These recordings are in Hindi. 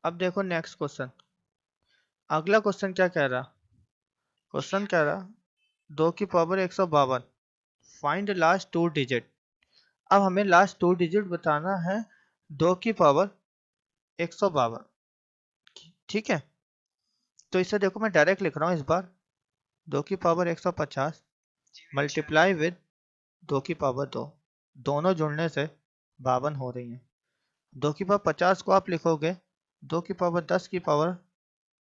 अब देखो नेक्स्ट क्वेश्चन। अगला क्वेश्चन क्या कह रहा? क्वेश्चन कह रहा 2 की पावर 152, फाइंड लास्ट 2 डिजिट। अब हमें लास्ट 2 डिजिट बताना है 2 की पावर 152। ठीक है, तो इसे देखो मैं डायरेक्ट लिख रहा हूँ इस बार। 2 की पावर 150 मल्टीप्लाई विद 2 की पावर 2, दोनों जुड़ने से 52 हो रही हैं। 2 की पावर 50 को आप लिखोगे 2 की पावर 10 की पावर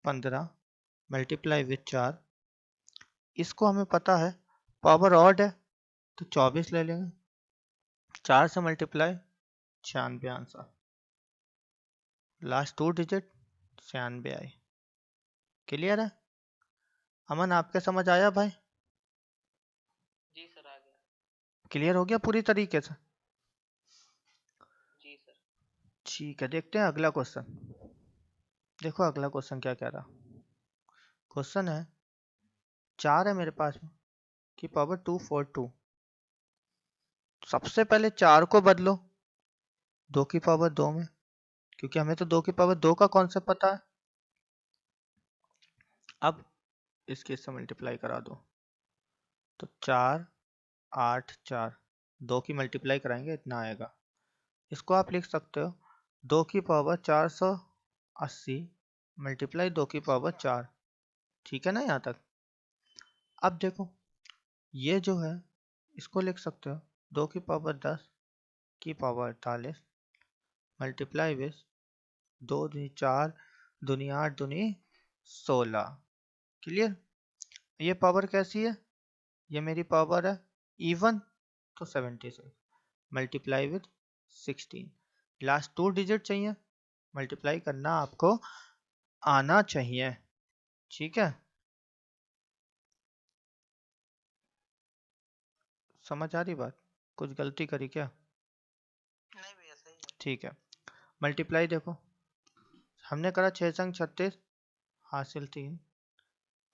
15 मल्टीप्लाई विद 4। इसको हमें पता है पावर ऑड है तो 24 ले लेंगे, 4 से मल्टीप्लाई 96 आंसर। लास्ट 2 डिजिट 96 आई। क्लियर है? अमन आपके समझ आया भाई? जी सर, आ गया। क्लियर हो गया पूरी तरीके से? जी सर। ठीक है, देखते हैं अगला क्वेश्चन। देखो अगला क्वेश्चन क्या कह रहा। क्वेश्चन है 4 है मेरे पास में की पावर 242। सबसे पहले 4 को बदलो 2 की पावर 2 में, क्योंकि हमें तो 2 की पावर 2 का कॉन्सेप्ट पता है। अब इसके इससे मल्टीप्लाई करा दो तो 4 8 4, 2 की मल्टीप्लाई कराएंगे इतना आएगा। इसको आप लिख सकते हो 2 की पावर 480 मल्टीप्लाई 2 की पावर 4। ठीक है ना यहाँ तक? अब देखो ये जो है इसको लिख सकते हो 2 की पावर 10 की पावर 48 मल्टीप्लाई विथ 2 दूनी 4 दूनी 8 दूनी 16। क्लियर? ये पावर कैसी है? ये मेरी पावर है इवन तो 76 मल्टीप्लाई विथ 16। लास्ट 2 डिजिट चाहिए, मल्टीप्लाई करना आपको आना चाहिए। ठीक है, समझ आ रही बात? कुछ गलती करी क्या? नहीं भैया, सही है। ठीक है, मल्टीप्लाई देखो हमने करा 6 संग 36 हासिल 3,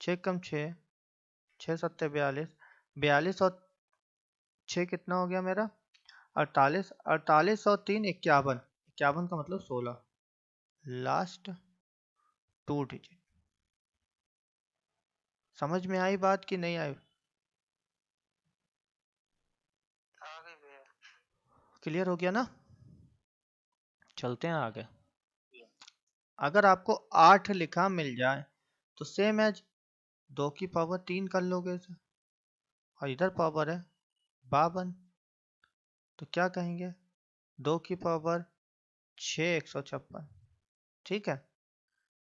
6 कम 6, 6 सत्ते 42, 42 और 6 कितना हो गया मेरा 48, 48 और 3 51, 51 का मतलब 16। Last 2 digit. समझ में आई बात कि नहीं आई? आ गई भैया। क्लियर हो गया ना? चलते हैं आगे। अगर आपको 8 लिखा मिल जाए तो सेम एज 2 की पावर 3 कर लोगे इसे, और इधर पावर है 52, तो क्या कहेंगे 2 की पावर 6 156। ठीक है,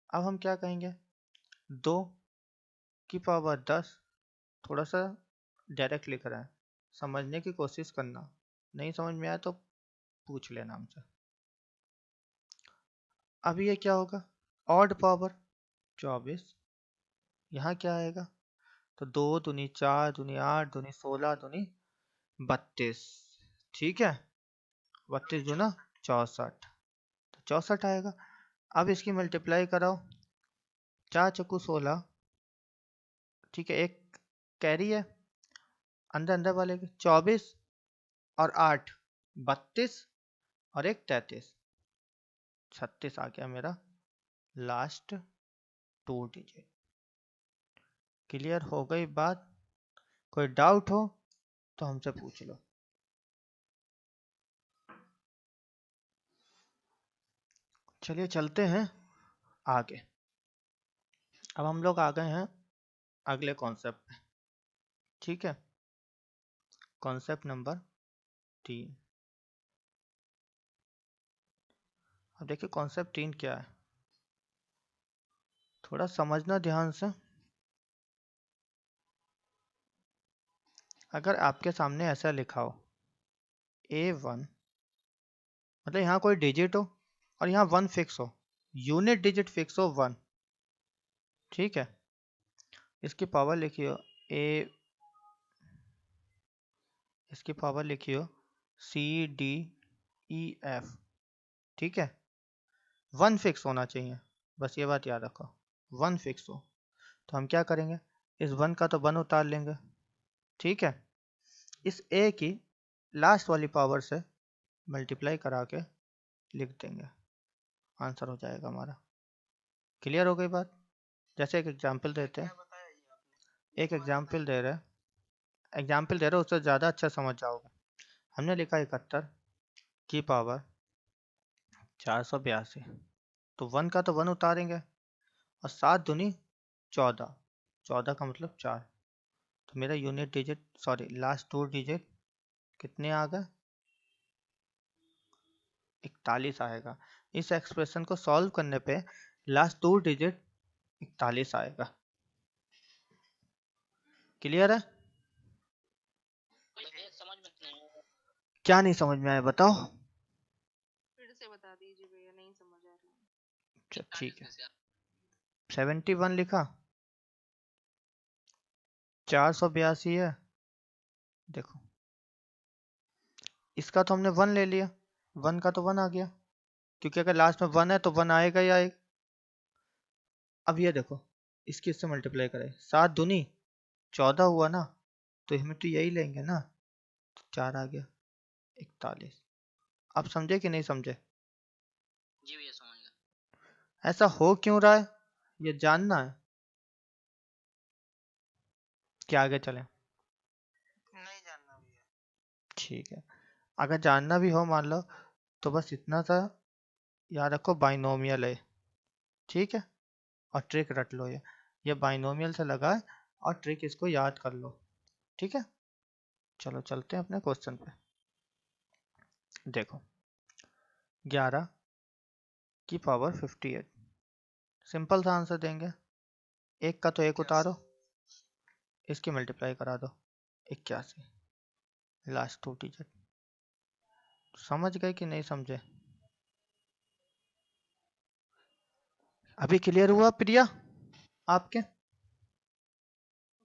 अब हम क्या कहेंगे 2 की पावर 10, थोड़ा सा डायरेक्ट लिख रहा है, समझने की कोशिश करना, नहीं समझ में आया तो पूछ लेना हमसे। अब ये क्या होगा ऑड पावर 24, यहाँ क्या आएगा तो 2 दूनी 4 दूनी 8 दूनी 16 दूनी 32। ठीक है, 32 दूना 64, तो 64 आएगा। अब इसकी मल्टीप्लाई कराओ 4 चक्कू 16। ठीक है, एक कैरी है अंदर अंदर वाले के 24 और 8 32 और एक 33, 36 आ गया मेरा लास्ट 2 डिजिट। क्लियर हो गई बात? कोई डाउट हो तो हमसे पूछ लो। चलिए चलते हैं आगे। अब हम लोग आ गए हैं अगले कॉन्सेप्ट पे। ठीक है, कॉन्सेप्ट नंबर 3। अब देखिए कॉन्सेप्ट 3 क्या है, थोड़ा समझना ध्यान से। अगर आपके सामने ऐसा लिखा हो A1, मतलब यहाँ कोई डिजिट हो और यहाँ 1 फिक्स हो, यूनिट डिजिट फिक्स हो 1। ठीक है, इसकी पावर लिखियो ए, इसकी पावर लिखियो CDEF। ठीक है, 1 फिक्स होना चाहिए, बस ये बात याद रखो 1 फिक्स हो। तो हम क्या करेंगे इस 1 का तो 1 उतार लेंगे। ठीक है, इस ए की लास्ट वाली पावर से मल्टीप्लाई करा के लिख देंगे, आंसर हो जाएगा हमारा। क्लियर हो गई बात? जैसे एक एग्जाम्पल देते हैं, क्या बताया ये आपने? एक एग्जाम्पल दे रहे हो, उससे ज़्यादा अच्छा समझ जाओगे। हमने लिखा 71 की पावर 482, तो 1 का तो 1 उतारेंगे, और 7 दूनी 14, 14 का मतलब 4, तो मेरा unit digit sorry last 2 digit कितने आ गए? 41 आएगा। इस एक्सप्रेशन को सॉल्व करने पे लास्ट 2 डिजिट 41 आएगा। क्लियर है? भैया समझ में नहीं आया। क्या नहीं समझ में आया बताओ? फिर से बता दीजिए भैया, नहीं समझ आ रहा। अच्छा ठीक है, 71 लिखा, 482 है, देखो इसका तो हमने 1 ले लिया, 1 का तो 1 आ गया, क्योंकि अगर लास्ट में 1 है तो 1 आएगा ही आएगा। अब ये देखो, इसकी इससे मल्टीप्लाई करें, 7 दूनी 14 हुआ ना, तो हमें तो यही लेंगे ना, तो 4 आ गया 41। आप समझे कि नहीं समझे? जी भैया समझ गया। ऐसा हो क्यों रहा है ये जानना है कि आगे चलें? नहीं जानना भैया। ठीक है, अगर जानना भी हो मान लो, तो बस इतना सा याद रखो, बाइनोमियल है, ठीक है, और ट्रिक रट लो, ये बाइनोमियल से लगा है, और ट्रिक इसको याद कर लो, ठीक है। चलो चलते हैं अपने क्वेश्चन पे। देखो 11 की पावर 58, सिंपल सा आंसर देंगे, एक का तो एक उतारो, इसकी मल्टीप्लाई करा दो, 81, लास्ट 2 डिजिट। समझ गए कि नहीं समझे? अभी क्लियर हुआ प्रिया आपके?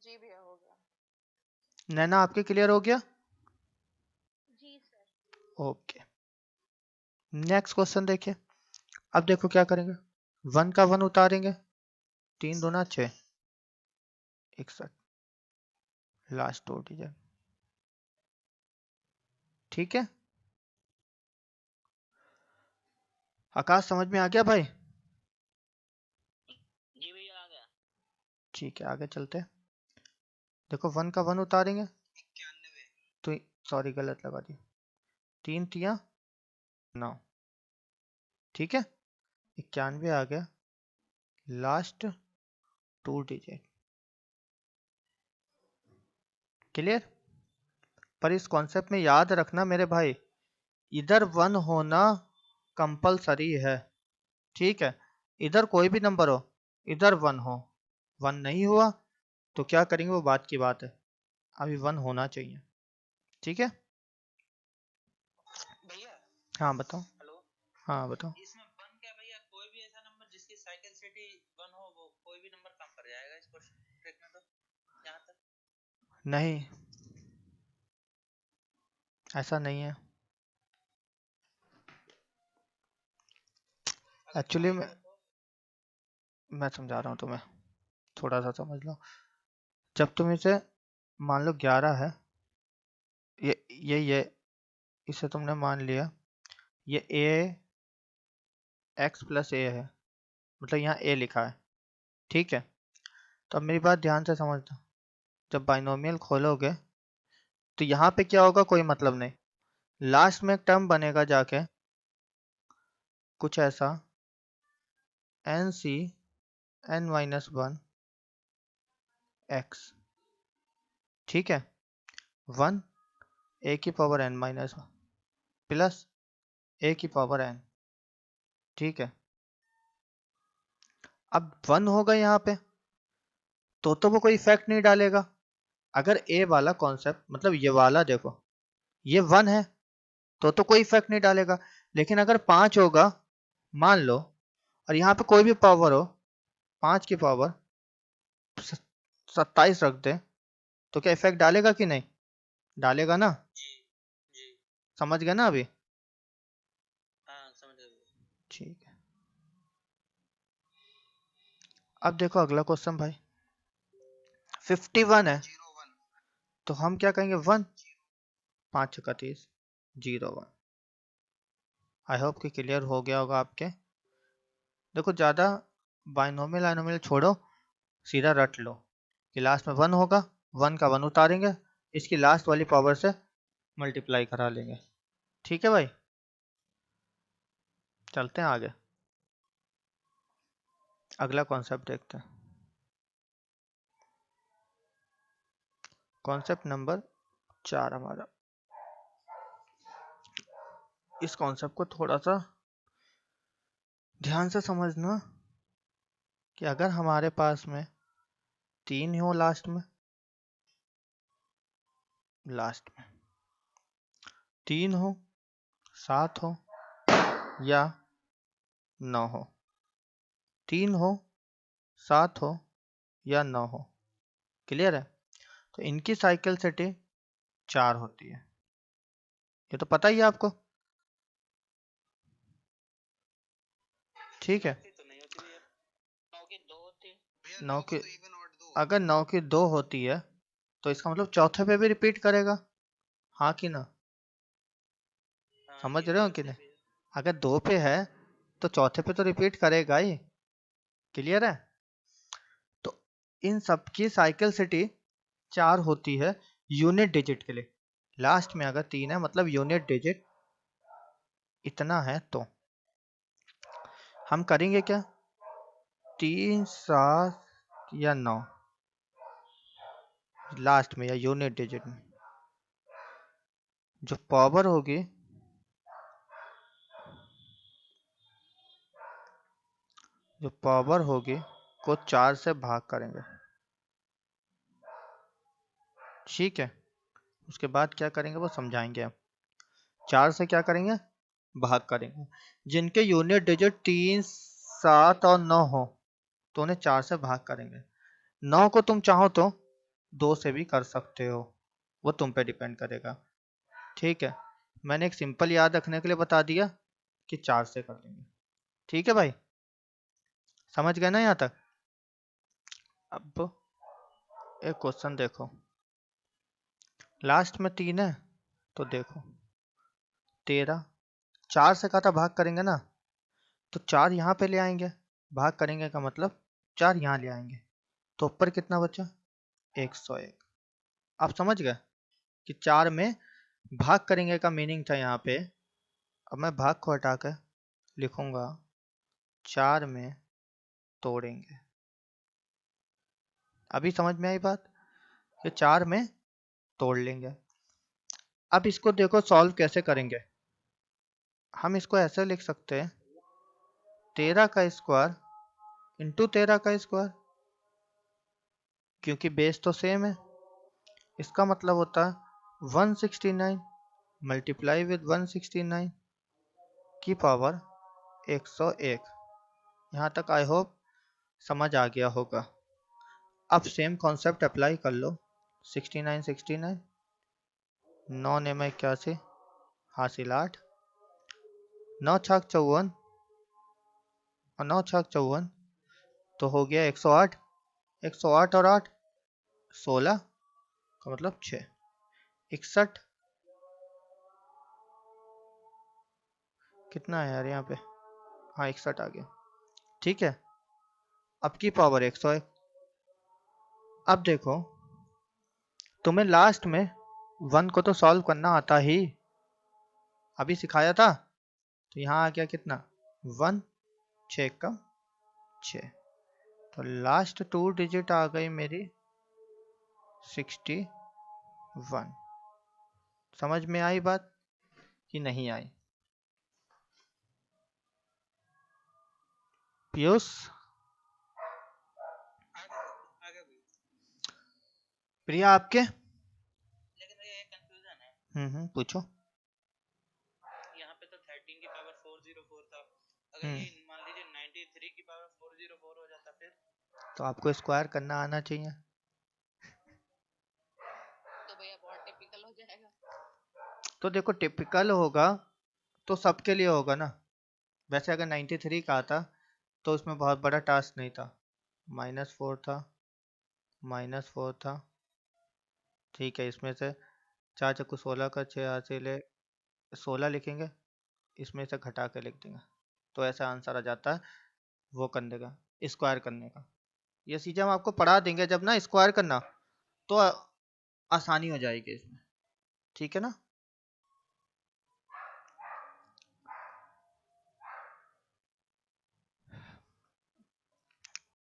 जी भैया हो गया। नैना आपके क्लियर हो गया? जी सर। ओके, नेक्स्ट क्वेश्चन देखिए। अब देखो क्या करेंगे, 1 का 1 उतारेंगे, 3 दूना 6, 61, लास्ट 2 डिजिट, ठीक है। आकाश समझ में आ गया भाई? जी भैया आ गया। ठीक है, आगे चलते हैं। देखो 1 का 1 उतारेंगे 91। तो सॉरी गलत लगा दी, 3 तिया 9, ठीक है, 91 आ गया, लास्ट 2 डिजिट। क्लियर? पर इस कॉन्सेप्ट में याद रखना मेरे भाई, इधर 1 होना कंपलसरी है, ठीक है। इधर कोई भी नंबर हो, इधर 1 हो, 1 नहीं हुआ तो क्या करेंगे वो बात की बात है, अभी 1 होना चाहिए, ठीक है। भैया हाँ बताओ। हेलो, हाँ बताओ। इसमें 1 क्या भैया, कोई भी ऐसा नंबर जिसकी साइक्लिसिटी 1 हो, वो कोई भी नंबर कम कर जाएगा इस क्वेश्चन ट्रिक में, तो यहाँ तक नहीं, ऐसा नहीं है एक्चुअली में, मैं समझा रहा हूँ तुम्हें, थोड़ा सा समझ लो। जब तुम इसे मान लो 11 है, ये इसे तुमने मान लिया, ये ए एक्स प्लस ए है, मतलब यहाँ ए लिखा है, ठीक है। तो अब मेरी बात ध्यान से समझना, जब बाइनोमियल खोलोगे तो यहाँ पे क्या होगा कोई मतलब नहीं, लास्ट में एक टर्म बनेगा जाके कुछ ऐसा, n C n minus 1 x, ठीक है, 1 ए की power n minus plus a की पावर एन, ठीक है। अब 1 होगा यहाँ पे तो वो कोई इफेक्ट नहीं डालेगा, अगर ए वाला कॉन्सेप्ट मतलब ये वाला देखो, ये 1 है तो कोई इफेक्ट नहीं डालेगा, लेकिन अगर 5 होगा मान लो, और यहाँ पे कोई भी पावर हो, 5 की पावर 27 रख दे, तो क्या इफेक्ट डालेगा कि नहीं? डालेगा ना? जी जी समझ गए ना अभी? हाँ समझ गया। ठीक है, अब देखो अगला क्वेश्चन भाई, 51 है, 01 तो हम क्या कहेंगे 1, 5 छक्का 30, 01। आई होप कि क्लियर हो गया होगा आपके। देखो ज़्यादा बाइनोमियल आइनोमियल छोड़ो, सीधा रट लो कि लास्ट में 1 होगा, 1 का 1 उतारेंगे, इसकी लास्ट वाली पावर से मल्टीप्लाई करा लेंगे। ठीक है भाई, चलते हैं आगे, अगला कॉन्सेप्ट देखते हैं। कॉन्सेप्ट नंबर 4 हमारा, इस कॉन्सेप्ट को थोड़ा सा ध्यान से समझना कि अगर हमारे पास में 3 हो लास्ट में 3 हो, 7 हो या 9 हो, 3 हो, 7 हो या 9 हो, क्लियर है? तो इनकी साइकिल सिटी 4 होती है, ये तो पता ही है आपको, ठीक है? तो नहीं होती भैया, 9 की 2 होती है। 9 की, अगर 9 की 2 होती है तो इसका मतलब चौथे पे भी रिपीट करेगा, हाँ कि ना? हाँ, समझ ये रहे हो बात कि सही नहीं? है। अगर 2 पे है तो चौथे पे तो रिपीट करेगा ही, क्लियर है? तो इन सब की साइकिल सिटी 4 होती है यूनिट डिजिट के लिए, लास्ट में अगर 3 है मतलब यूनिट डिजिट इतना है, तो हम करेंगे क्या, 3, 7 या 9 लास्ट में या यूनिट डिजिट में जो पावर होगी को 4 से भाग करेंगे, ठीक है? उसके बाद क्या करेंगे वो समझाएंगे हम। 4 से क्या करेंगे, भाग करेंगे, जिनके यूनिट डिजिट 3, 7 और 9 हो तो उन्हें 4 से भाग करेंगे। 9 को तुम चाहो तो 2 से भी कर सकते हो, वो तुम पे डिपेंड करेगा, ठीक है? मैंने एक सिंपल याद रखने के लिए बता दिया कि 4 से कर लेंगे, ठीक है भाई? समझ गए ना यहाँ तक? अब एक क्वेश्चन देखो, लास्ट में 3 है तो देखो 13, 4 से कहा था भाग करेंगे ना, तो 4 यहाँ पे ले आएंगे, भाग करेंगे का मतलब 4 यहाँ ले आएंगे, तो ऊपर कितना बचा, 101। आप समझ गए कि 4 में भाग करेंगे का मीनिंग था यहाँ पे। अब मैं भाग को हटा कर लिखूंगा 4 में तोड़ेंगे, अभी समझ में आई बात, ये 4 में तोड़ लेंगे। अब इसको देखो सॉल्व कैसे करेंगे, हम इसको ऐसे लिख सकते हैं 13 का स्क्वायर इंटू 13 का स्क्वायर, क्योंकि बेस तो सेम है, इसका मतलब होता है 169 मल्टीप्लाई विद 169 की पावर 101। यहाँ तक आई होप समझ आ गया होगा। अब सेम कॉन्सेप्ट अप्लाई कर लो, 69 69 9 9 81 हासिल 8, 9 छक 54 और 9 छक 54 तो हो गया 108, 108 और 8 16 का मतलब 6, 61 कितना है यार यहाँ पे, हाँ 61 आ गया, ठीक है? अब की पावर 101। अब देखो तुम्हें लास्ट में 1 को तो सॉल्व करना आता ही, अभी सिखाया था, तो यहाँ आ गया कितना 1, 6 का 6, तो लास्ट 2 डिजिट आ गई मेरी 61। समझ में आई बात कि नहीं आई पीयूष? आगे भी, प्रिया आपके? लेकिन भैया एक कंफ्यूजन है, पूछो। यहाँ पे तो 13 की पावर 404 था, अगर ये मान लीजिए 93 की पावर 404 हो जाता फिर तो आपको स्क्वायर करना आना चाहिए, तो भैया बहुत टिपिकल हो जाएगा। तो देखो टिपिकल होगा तो सबके लिए होगा ना, वैसे अगर 93 का आता तो उसमें बहुत बड़ा टास्क नहीं था, -4 था, -4 था, ठीक है? इसमें से 4 चक्कू 16 का 6 हासिल है 16 लिखेंगे, इसमें से घटा के लिख देंगे तो ऐसा आंसर आ जाता है, वो कर देगा। स्क्वायर करने का। ये चीजें हम आपको पढ़ा देंगे जब ना स्क्वायर करना, तो आसानी हो जाएगी इसमें, ठीक है ना।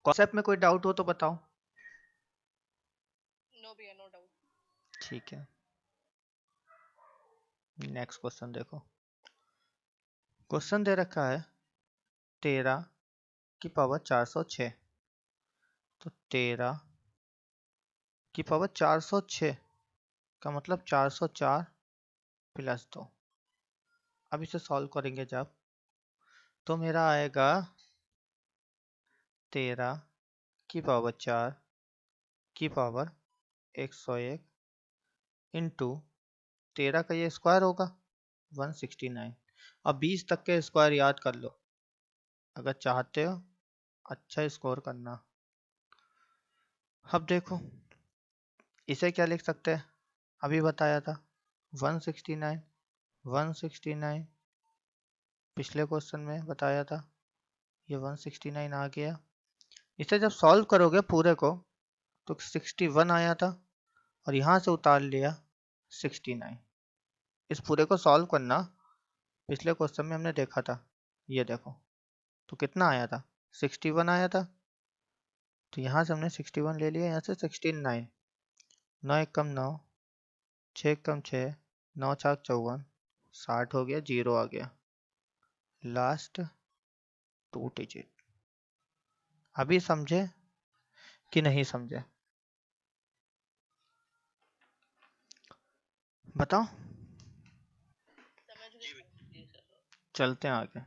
कॉन्सेप्ट में कोई डाउट हो तो बताओ। नो भैया, नो डाउट। ठीक है, नेक्स्ट क्वेश्चन देखो। क्वेश्चन दे रखा है 13 की पावर 406। तो 13 की पावर 406 का मतलब 404 प्लस 2। अब इसे सॉल्व करेंगे जब, तो मेरा आएगा 13 की पावर 4 की पावर 101 इंटू 13 का ये स्क्वायर होगा 169। अब 20 तक के स्क्वायर याद कर लो अगर चाहते हो अच्छा स्कोर करना। अब देखो इसे क्या लिख सकते हैं, अभी बताया था 169, 169 पिछले क्वेश्चन में बताया था, ये 169 आ गया। इसे जब सॉल्व करोगे पूरे को तो 61 आया था और यहाँ से उतार लिया 69। इस पूरे को सॉल्व करना पिछले क्वेश्चन में हमने देखा था, ये देखो तो कितना आया था 61 आया था। तो यहाँ से हमने 61 ले लिया, यहाँ से 69, 9 एक कम 9, 6 एक कम 6, 9 4 54, 60 हो गया, 0 आ गया लास्ट 2 डिजिट। अभी समझे कि नहीं समझे बताओ। समझ जी गए। भैया, जी सर। चलते हैं आगे,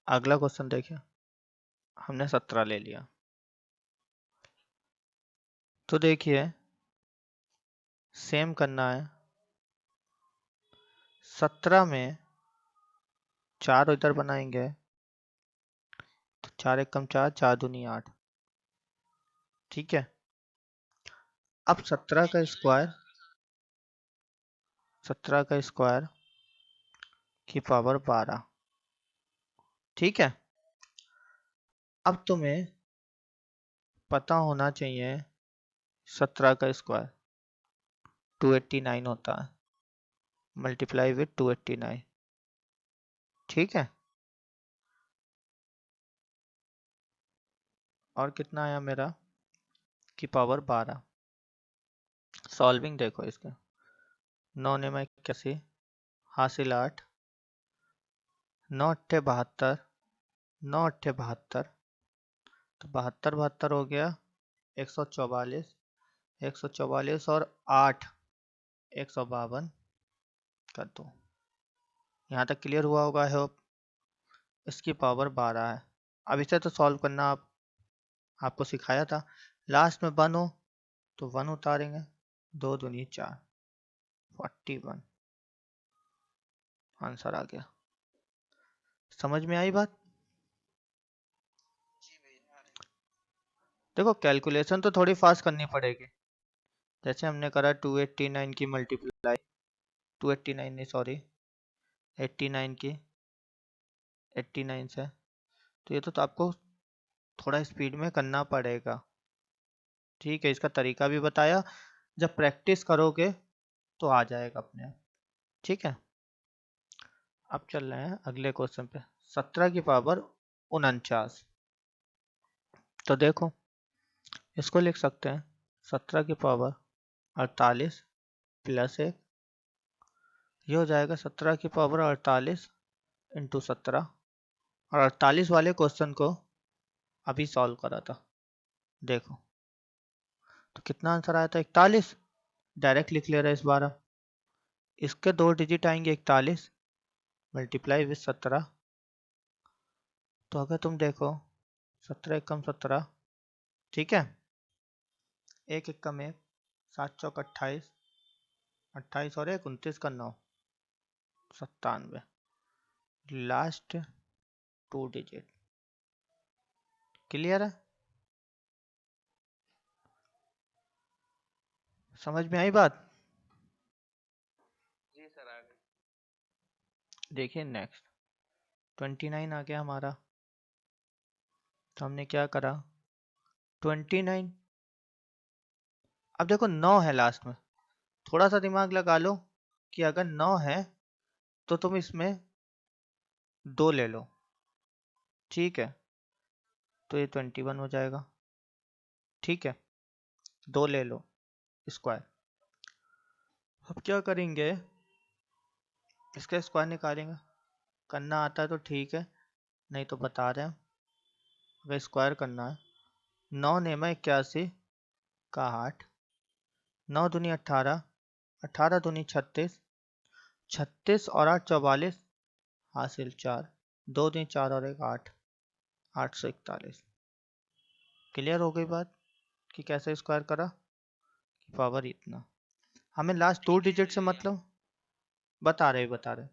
अगला क्वेश्चन देखिए। हमने 17 ले लिया, तो देखिए सेम करना है। 17 में 4 इधर बनाएंगे तो 4 एक कम 4, 4 दूनी 8, ठीक है। अब 17 का स्क्वायर, 17 का स्क्वायर की पावर 12, ठीक है। अब तुम्हें पता होना चाहिए 17 का स्क्वायर 289 होता है, मल्टीप्लाई विथ 289, ठीक है। और कितना आया मेरा की पावर 12। सॉल्विंग देखो इसके, 9 ने मैं 81 हासिल 8, 9 अट्ठे 72, 9 अट्ठे 72, तो 72 72 हो गया 144, 144 और 8 152 कर दो। यहाँ तक क्लियर हुआ होगा आई होप। इसकी पावर 12 है। अब इसे तो सॉल्व करना आपको सिखाया था। लास्ट में 1 हो तो 1 उतारेंगे, 2 दूनी 4, 41 आंसर आ गया। समझ में आई बात। जी भैया, आ रही। देखो कैलकुलेशन तो थोड़ी फास्ट करनी पड़ेगी, जैसे हमने करा 289 की मल्टीप्लाई, 289 नहीं सॉरी 89 की 89 से, तो ये तो आपको थोड़ा स्पीड में करना पड़ेगा, ठीक है। इसका तरीका भी बताया, जब प्रैक्टिस करोगे तो आ जाएगा अपने आप, ठीक है। अब चल रहे हैं अगले क्वेश्चन पे। 17 की पावर 49, तो देखो इसको लिख सकते हैं 17 की पावर 48 प्लस 1, ये हो जाएगा 17 की पावर 48 इंटू 17। और 48 वाले क्वेश्चन को अभी सॉल्व करा था, देखो तो कितना आंसर आया था 41। डायरेक्ट लिख ले रहा है इस बार। इसके 2 डिजिट आएंगे 41 मल्टीप्लाई विथ 17। तो अगर तुम देखो 17 एकम 17, ठीक है, एक एकम 1, 7 चौक 28, 28 और 1 29 का 9, 97 लास्ट 2 डिजिट। क्लियर है, समझ में आई बात। जी सर, आ गई। देखिए नेक्स्ट 29 आ गया हमारा, तो हमने क्या करा 29। अब देखो 9 है लास्ट में, थोड़ा सा दिमाग लगा लो कि अगर 9 है तो तुम इसमें 2 ले लो, ठीक है, तो ये 21 हो जाएगा, ठीक है, 2 ले लो स्क्वायर। अब क्या करेंगे, इसका स्क्वायर निकालेंगे, करना आता है तो ठीक है, नहीं तो बता रहे हैं अगर स्क्वायर करना है 9 नेमा 81 का 8, 9 दूनी 18, 18 दूनी 36, 36 और 8 44, हासिल 4, 2 दूनी 4 और 1 8, 841। क्लियर हो गई बात कि कैसे स्क्वायर करा, कि पावर इतना। हमें लास्ट 2 डिजिट से मतलब बता रहे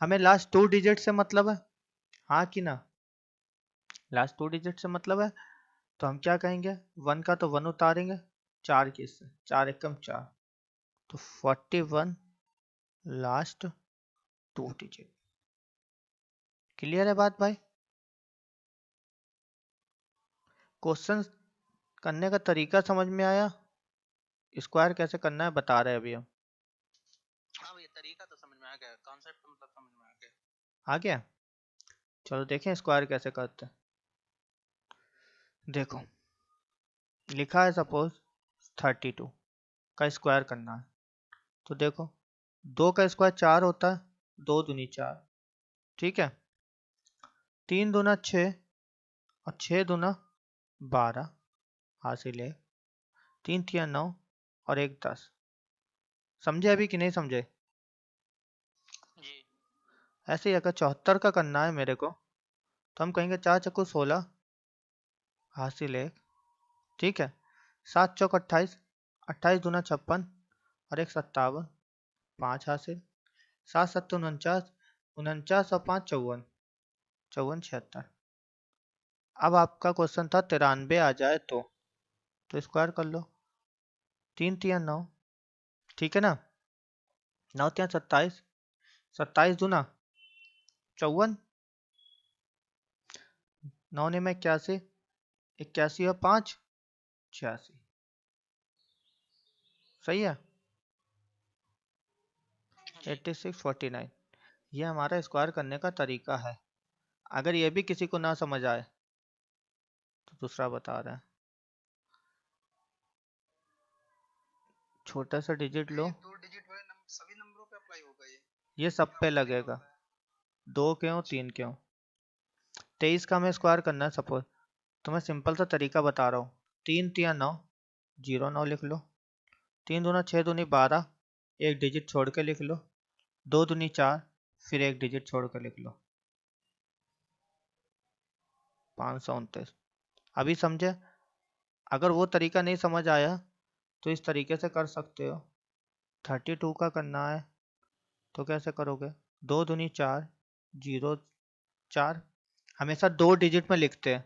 हमें लास्ट 2 डिजिट से मतलब है, हाँ कि ना, लास्ट 2 डिजिट से मतलब है, तो हम क्या कहेंगे 1 का तो 1 उतारेंगे, 4 की इससे 4 एकम 4, तो 41 लास्ट 2 डिजिट। क्लियर है बात भाई? क्वेश्चन करने का तरीका समझ में आया, स्क्वायर कैसे करना है बता रहे अभी हम। हाँ भैया तरीका तो समझ में आ गया, कॉन्सेप्ट मतलब समझ में आ गया। आ गया, चलो देखें स्क्वायर कैसे करते हैं। देखो लिखा है सपोज 32 का स्क्वायर करना है, तो देखो 2 का स्क्वायर 4 होता है, 2 दूनी 4, ठीक है, 3 दूना 6 और 6 दूना 12, हासिल है 3 तिया 9 और 1 10। समझे अभी कि नहीं समझे? जी ऐसे ही अगर 74 का करना है मेरे को, तो हम कहेंगे 4 चक्कू 16, हासिल 1, ठीक है, 7 चौक 28, 28 दूना 56 और 1 57, 5 हासिल, 7 7 49, 49 और 5 54, 54 76। अब आपका क्वेश्चन था 93 आ जाए तो स्क्वायर कर लो, 3 तिया 9, ठीक है ना, 9 तिया 27, 27 दूना 54, 9 ने में 81, 81 और 5 86, सही है, 86 49। ये हमारा स्क्वायर करने का तरीका है। अगर ये भी किसी को ना समझ आए तो दूसरा बता रहे हैं, छोटा सा डिजिट लो, 2 डिजिट वाले नंबर सभी नंबरों पे अप्लाई होगा ये सब पे या कुछ लगेगा, होता है? 2 क्यों 3 क्यों। 23 का हमें स्क्वायर करना है सपोज, तो मैं सिंपल सा तरीका बता रहा हूँ, 3 तिया 9, 0 9 लिख लो, 3 दूना 6 दूनी 12, एक डिजिट छोड़ के लिख लो, 2 दूनी 4, फिर एक डिजिट छोड़ के लिख लो, 529। अभी समझे? अगर वो तरीका नहीं समझ आया तो इस तरीके से कर सकते हो। 32 का करना है तो कैसे करोगे, 2 दूनी 4, 0 4, हमेशा 2 डिजिट में लिखते हैं,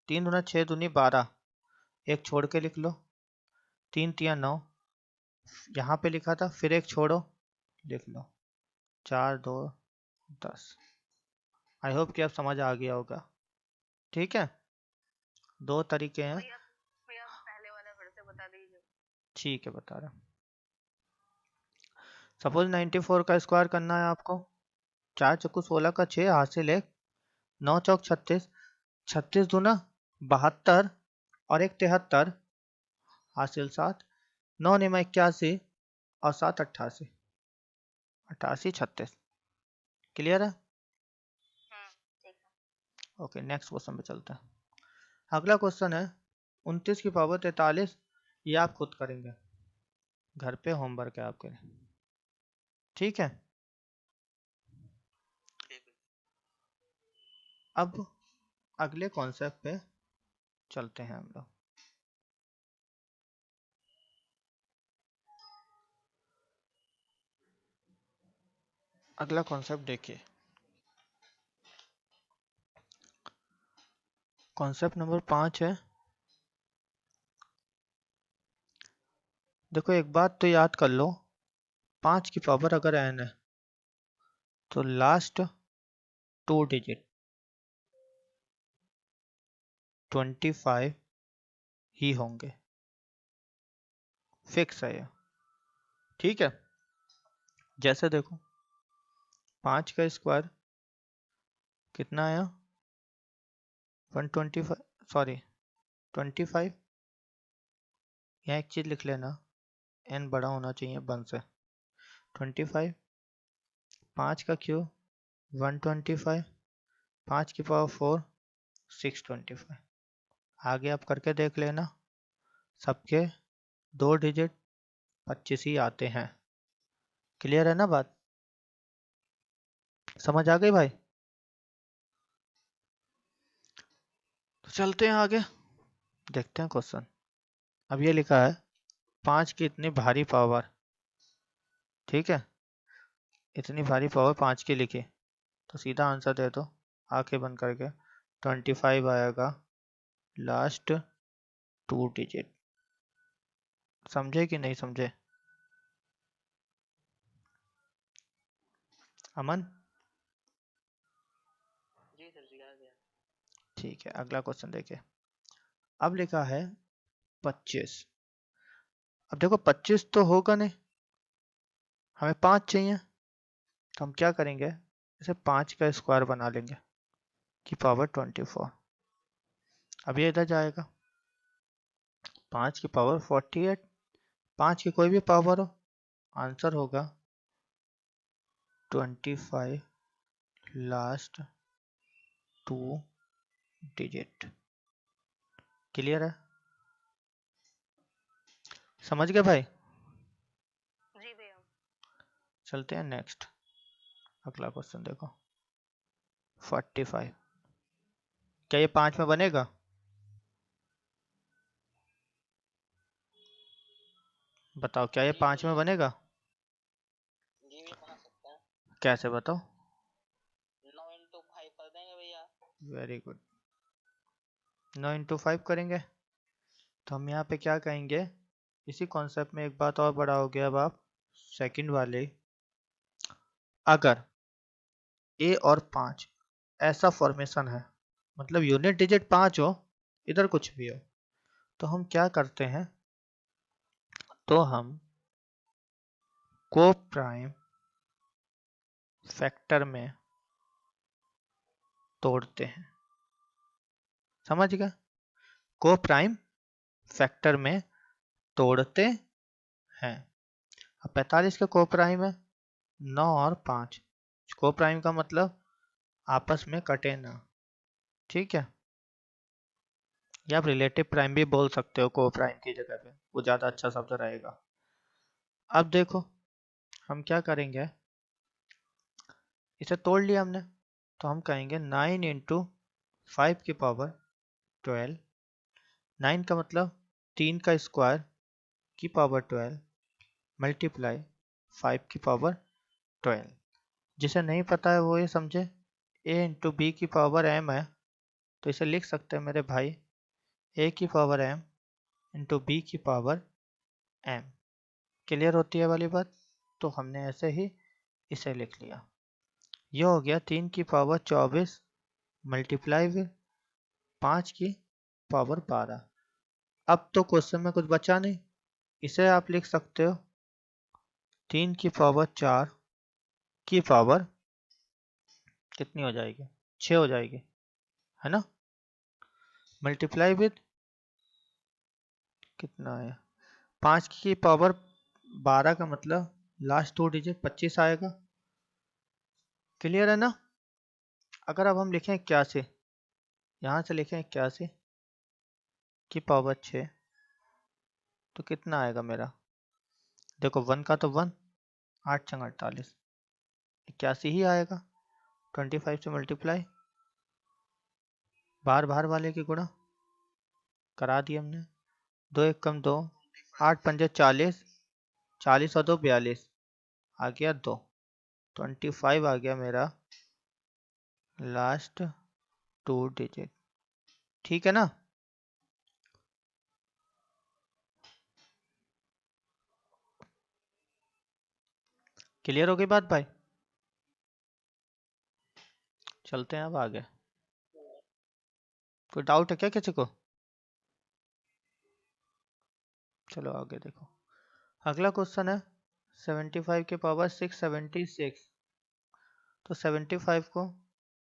3 दूना 6 दूनी 12, एक छोड़ के लिख लो, 3 तिया 9, यहाँ पे लिखा था फिर एक छोड़ो लिख लो, 4 2 10। आई होप कि अब समझ आ गया होगा, ठीक है, 2 तरीके हैं। भैया भैया पहले वाला फिर से बता दीजिए। ठीक है बता रहा, सपोज 94 का स्क्वायर करना है आपको, 4 चक्कू 16 का 6, हासिल 1, 9 चौक 36, 36 दूना 72 और 1 73, हासिल 7, 9 निमा 81 और 7 88, 88 36। क्लियर है? ठीक है। ओके नेक्स्ट क्वेश्चन पे चलते हैं। अगला क्वेश्चन है 29 की पावर 43, ये आप खुद करेंगे, घर पे होमवर्क है आपके, ठीक है। ठीक है। अब अगले कॉन्सेप्ट पे चलते हैं हम लोग। अगला कॉन्सेप्ट देखिए, कॉन्सेप्ट नंबर 5 है। देखो एक बात तो याद कर लो, 5 की पावर अगर n है तो लास्ट 2 डिजिट 25 ही होंगे, फिक्स है ये। ठीक है, जैसे देखो 5 का स्क्वायर कितना आया 125, सॉरी 25। यहाँ एक चीज लिख लेना, n बड़ा होना चाहिए 1 से। 25, 5 का क्यूब 125, 5 की पावर 4 625। आगे आप करके देख लेना, सबके 2 डिजिट 25 ही आते हैं। क्लियर है ना बात, समझ आ गई भाई? तो चलते हैं आगे, देखते हैं क्वेश्चन। अब ये लिखा है 5 की इतनी भारी पावर, ठीक है, इतनी भारी पावर 5 की लिखी, तो सीधा आंसर दे दो आंखें बंद करके। 25 आएगा लास्ट 2 डिजिट। समझे कि नहीं समझे अमन? जी सर जी आ गया। ठीक है, अगला क्वेश्चन देखिए। अब लिखा है 25। अब देखो 25 तो होगा नहीं, हमें 5 चाहिए, तो हम क्या करेंगे, इसे 5 का स्क्वायर बना लेंगे की पावर 24। अब ये इधर जाएगा 5 की पावर 48, 5 की कोई भी पावर हो, आंसर होगा 25 लास्ट 2 डिजिट। क्लियर है, समझ गए भाई? जी भैया। चलते हैं नेक्स्ट, अगला क्वेश्चन देखो 45। क्या ये 5 में बनेगा? बताओ, क्या ये 5 में बनेगा? जी भी बना सकते हैं। कैसे बताओ? 9 इंटू 5 कर देंगे भैया। वेरी गुड, 9 इंटू 5 करेंगे, तो हम यहाँ पे क्या कहेंगे, इसी कॉन्सेप्ट में एक बात और बढ़ाओगे अब आप, सेकंड वाले, अगर a और 5 ऐसा फॉर्मेशन है, मतलब यूनिट डिजिट 5 हो, इधर कुछ भी हो, तो हम क्या करते हैं, तो हम को प्राइम फैक्टर में तोड़ते हैं। समझ गए, को प्राइम फैक्टर में तोड़ते हैं। अब 45 के को प्राइम है 9 और 5, को प्राइम का मतलब आपस में कटे ना, ठीक है, या आप रिलेटिव प्राइम भी बोल सकते हो को प्राइम की जगह पे, वो ज़्यादा अच्छा शब्द रहेगा। अब देखो हम क्या करेंगे, इसे तोड़ लिया हमने, तो हम कहेंगे 9 इंटू 5 की पावर 12। 9 का मतलब 3 का स्क्वायर की पावर 12 मल्टीप्लाई 5 की पावर 12। जिसे नहीं पता है वो ये समझे, a इंटू बी की पावर m है, तो इसे लिख सकते हैं मेरे भाई a की पावर m इंटू बी की पावर m। क्लियर होती है वाली बात? तो हमने ऐसे ही इसे लिख लिया। ये हो गया 3 की पावर 24 मल्टीप्लाई विद 5 की पावर 12। अब तो क्वेश्चन में कुछ बचा नहीं, इसे आप लिख सकते हो 3 की पावर 4 की पावर कितनी हो जाएगी, 6 हो जाएगी, है ना, मल्टीप्लाई विद कितना है 5 की पावर 12 का मतलब लास्ट 2 डिजिट 25 आएगा। क्लियर है ना? अगर अब हम लिखें 81, यहाँ से लिखें 81 की पावर 6, तो कितना आएगा मेरा, देखो 1 का तो 1, 8 छंग 48, 81 ही आएगा। 25 से मल्टीप्लाई, बार बार वाले की गुणा करा दी हमने, 2 एक कम 2, 8 पंजे 40, 40 और 2 42, आ गया 2, 25 आ गया मेरा लास्ट 2 डिजिट। ठीक है ना? क्लियर हो गई बात भाई? चलते हैं अब आगे। कोई डाउट है क्या किसी को? चलो आगे देखो। अगला क्वेश्चन है 75 के पावर 676। तो 75 को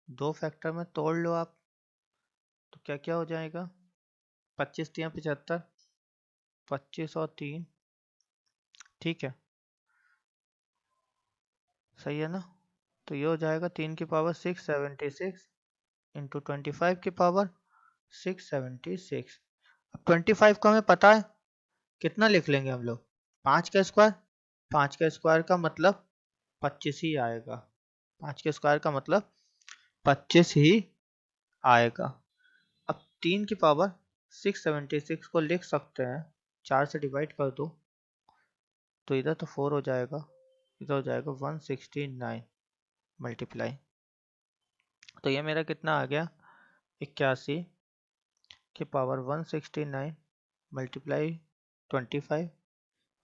2 फैक्टर में तोड़ लो आप, तो क्या क्या हो जाएगा? 25 3 75, 25 और 3, ठीक है, सही है ना? तो ये हो जाएगा 3 की पावर 676 इंटू 25 की पावर 676। अब 25 को हमें पता है, कितना लिख लेंगे हम लोग? 5 का स्क्वायर। 5 का स्क्वायर का मतलब 25 ही आएगा। 5 के स्क्वायर का मतलब 25 ही आएगा। अब 3 की पावर 676 को लिख सकते हैं, 4 से डिवाइड कर दो तो इधर तो 4 हो जाएगा, इधर हो जाएगा 169 मल्टीप्लाई। तो ये मेरा कितना आ गया? 81 की पावर 169 मल्टीप्लाई 25।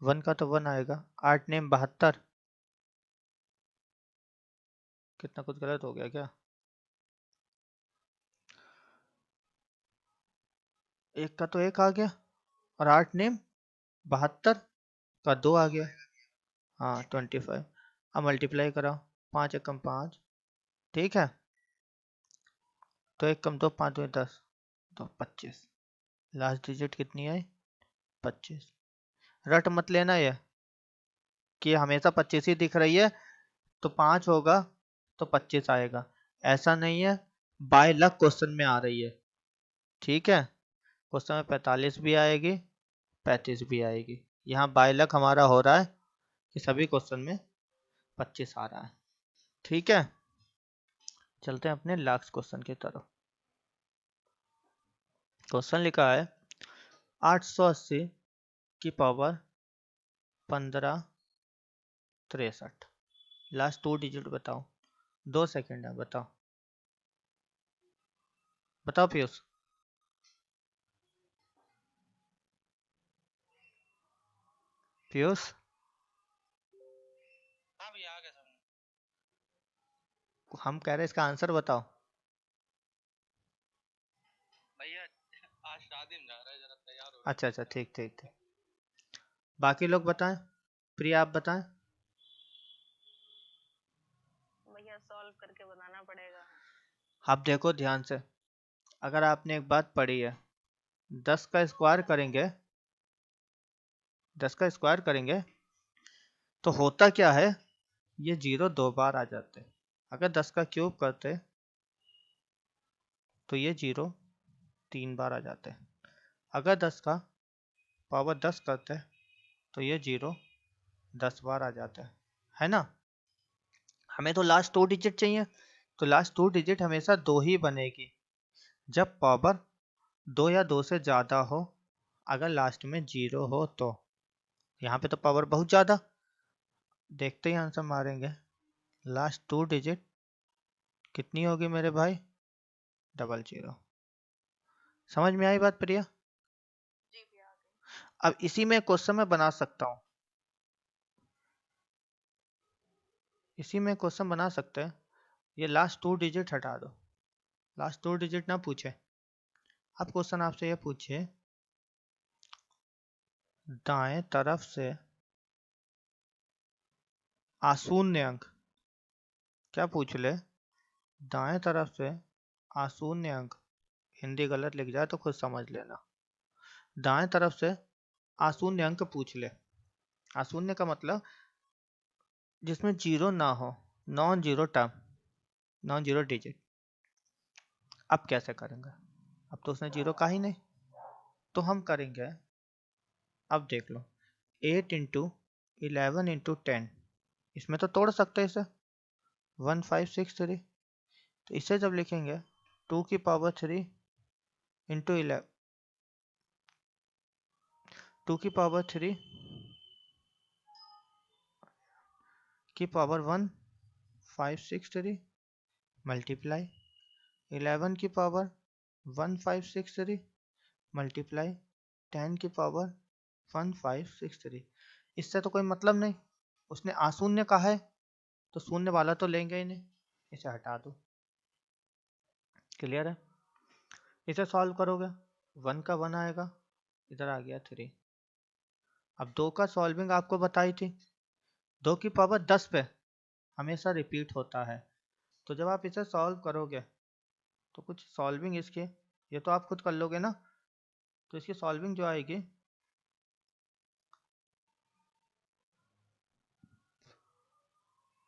1 का तो 1 आएगा, 8 नेम 72। कितना कुछ गलत हो गया क्या? 1 का तो 1 आ गया और 8 नेम 72 का 2 आ गया। हाँ 25। अब मल्टीप्लाई कराओ, 5 एकम 5, ठीक है, तो 1 कम 2 5 2 10, तो 25। लास्ट डिजिट कितनी आई? 25। रट मत लेना ये कि हमेशा 25 ही दिख रही है तो 5 होगा तो 25 आएगा, ऐसा नहीं है। बाय लक क्वेश्चन में आ रही है, ठीक है। क्वेश्चन में 45 भी आएगी, 35 भी आएगी। यहाँ बाय लक हमारा हो रहा है कि सभी क्वेश्चन में 25 आ रहा है, ठीक है। चलते हैं अपने लास्ट क्वेश्चन की तरफ। क्वेश्चन लिखा है 880 की पावर 1563। लास्ट 2 डिजिट बताओ। 2 सेकंड है, बताओ बताओ पीयूष। पीयूष हाँ भैया आ गया समझ। हम कह रहे हैं इसका आंसर बताओ। भैया आज शादी में जा रहा है, जरा तैयार हो अच्छा अच्छा, ठीक ठीक ठीक। बाकी लोग बताएं। प्रिया आप बताएं। भैया सॉल्व करके बनाना पड़ेगा। आप देखो ध्यान से, अगर आपने एक बात पढ़ी है, 10 का स्क्वायर करेंगे, 10 का स्क्वायर करेंगे तो होता क्या है, ये 0 2 बार आ जाते हैं। अगर 10 का क्यूब करते तो ये 0 3 बार आ जाते हैं। अगर 10 का पावर 10 करते तो ये 0 10 बार आ जाता है ना। हमें तो लास्ट 2 डिजिट चाहिए, तो लास्ट 2 डिजिट हमेशा 2 ही बनेगी जब पावर 2 या 2 से ज़्यादा हो। अगर लास्ट में 0 हो तो यहाँ पे तो पावर बहुत ज़्यादा, देखते ही आंसर मारेंगे। लास्ट 2 डिजिट कितनी होगी मेरे भाई? 00। समझ में आई बात प्रिया? जी भैया आ गई। अब इसी में क्वेश्चन में बना सकता हूँ, इसी में क्वेश्चन बना सकते हैं। ये लास्ट 2 डिजिट हटा दो, लास्ट 2 डिजिट ना पूछे। अब क्वेश्चन आपसे ये पूछे दाएं तरफ से आशून्य अंक, क्या पूछ ले? दाएं तरफ से आशून्य अंक, हिंदी गलत लिख जाए तो खुद समझ लेना। दाएं तरफ से आशून्य अंक पूछ ले। आशून्य का मतलब जिसमें 0 ना हो, non zero term, non zero digit. अब कैसे करेंगे? अब तो उसने 0 का ही नहीं, तो हम करेंगे, अब देख लो, 8 इंटू 11 इंटू 10, इसमें तो तोड़ सकते हैं इसे, 1563। तो इसे जब लिखेंगे 2 की पावर 3 इंटू 11, 2 की पावर 3 की पावर 1563 मल्टीप्लाई 11 की पावर 1563 मल्टीप्लाई 10 की पावर 1563। इससे तो कोई मतलब नहीं, उसने आशून्य कहा है तो शून्य वाला तो लेंगे ही नहीं, इसे हटा दो। क्लियर है? इसे सॉल्व करोगे 1 का 1 आएगा, इधर आ गया 3। अब 2 का सॉल्विंग आपको बताई थी, 2 की पावर 10 पे हमेशा रिपीट होता है। तो जब आप इसे सॉल्व करोगे तो कुछ सॉल्विंग इसके, ये तो आप खुद कर लोगे ना, तो इसकी सॉल्विंग जो आएगी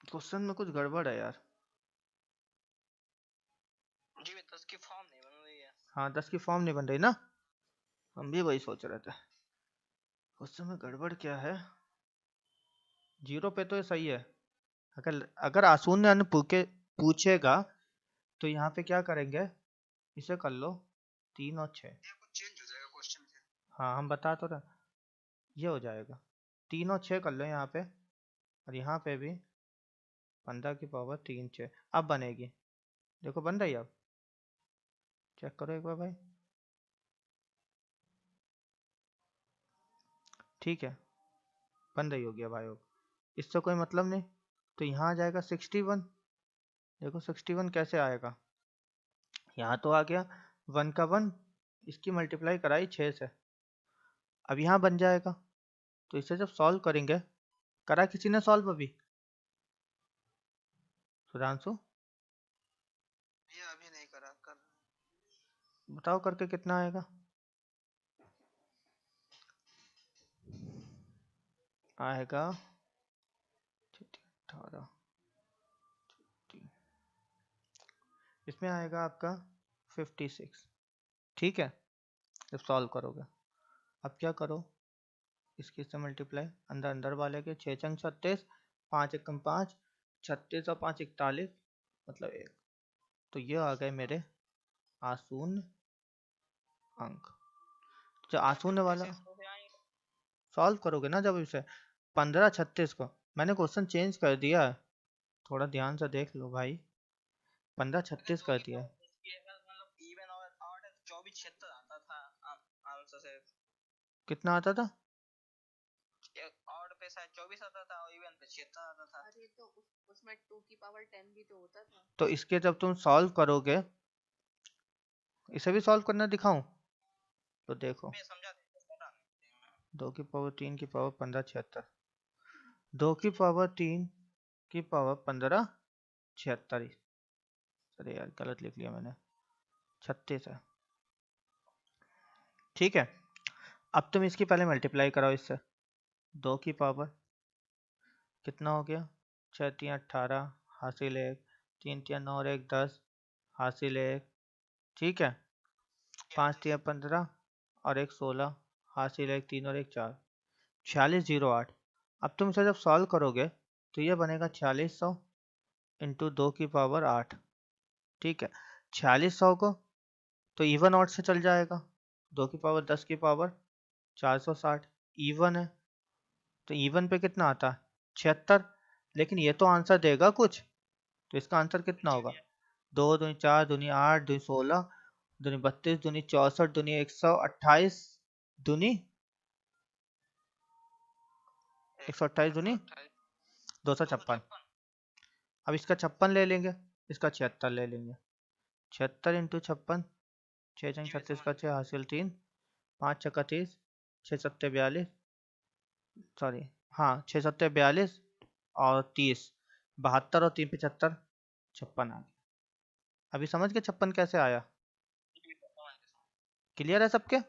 क्वेश्चन में कुछ गड़बड़ है यार। जी 10 की फॉर्म नहीं बन रही है। हाँ 10 की फॉर्म नहीं बन रही ना, हम भी वही सोच रहे थे क्वेश्चन में गड़बड़ क्या है। 0 पे तो ये सही है। अगर आसून ने पूछेगा तो यहाँ पे क्या करेंगे, इसे कर लो 3 और 6। ये कुछ चेंज हो जाएगा क्वेश्चन फिर। हाँ हम बता तो रहे, ये हो जाएगा 3 और 6 कर लो यहाँ पे, और यहाँ पे भी 15 की पावर 3 6 अब बनेगी। देखो बन रही है, अब चेक करो एक बार भाई। ठीक है बन रही होगी अब आयोग, इससे कोई मतलब नहीं। तो यहाँ आ जाएगा 61। देखो 61 कैसे आएगा, यहाँ तो आ गया 1 का 1, इसकी मल्टीप्लाई कराई 6 से, अब यहाँ बन जाएगा। तो इसे जब सॉल्व करेंगे, करा किसी ने सॉल्व अभी? सुधांशु ये अभी नहीं करा, कर बताओ करके कितना आएगा। आएगा 18, इसमें आएगा आपका 56। ठीक है जब सॉल्व करोगे, अब क्या करो, इसकी से मल्टीप्लाई अंदर अंदर वाले के 6 चंग 36, 5 एकम 5, 36 और 5 41, मतलब 1। तो ये आ गए मेरे आसून अंक। जो आसून वाला सॉल्व करोगे ना जब इसे 15 36 को, मैंने क्वेश्चन चेंज कर दिया है, थोड़ा ध्यान से देख लो भाई, 15 36 कर दिया। मतलब इवन और ऑड 24 76 आता था आंसर से। कितना आता था? ऑड पे शायद 24 आता था और इवन पे 76 आता था। अरे तो उसमें 2 की पावर 10 भी तो होता था। तो इसके जब तुम सॉल्व करोगे, इसे भी सॉल्व करना दिखाऊं तो देखो, मैं समझा दे 2 की पावर 3 की पावर 15 76, 2 की पावर 3 की पावर 15 76, अरे यार गलत लिख लिया मैंने, 36 है। ठीक है अब तुम इसकी पहले मल्टीप्लाई कराओ इससे, 2 की पावर कितना हो गया, 6 3 18 हासिल 1, 3 3 9 और 1 10 हासिल 1। ठीक है 5 3 15 और 1 16 हासिल 1 3 और 1 4, 4608। अब तुम इसे जब सॉल्व करोगे तो ये बनेगा 4600 इंटू 2 की पावर 8। ठीक है 4600 को तो इवन ऑड से चल जाएगा, 2 की पावर 10 की पावर 460 इवन है, तो इवन पे कितना आता है 76। लेकिन ये तो आंसर देगा कुछ, तो इसका आंसर कितना होगा, 2 दूनी 4 दूनी 8 दूनी 16 दूनी 32 दूनी 64 दूनी 128 दूनी 128 दूनी 256। अब इसका 56 ले लेंगे, इसका 76 ले लेंगे, 76 इंटू 56, 6 चंग 36 का 6 हासिल 3, 5 छक्का 30, 6 सत्ते 42, सॉरी हाँ 6 सत्ते 42 और 30, 72 और 3 75, 56 आ गया। अभी समझ गए 56 कैसे आया? क्लियर है सबके?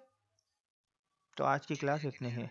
तो आज की क्लास इतनी ही।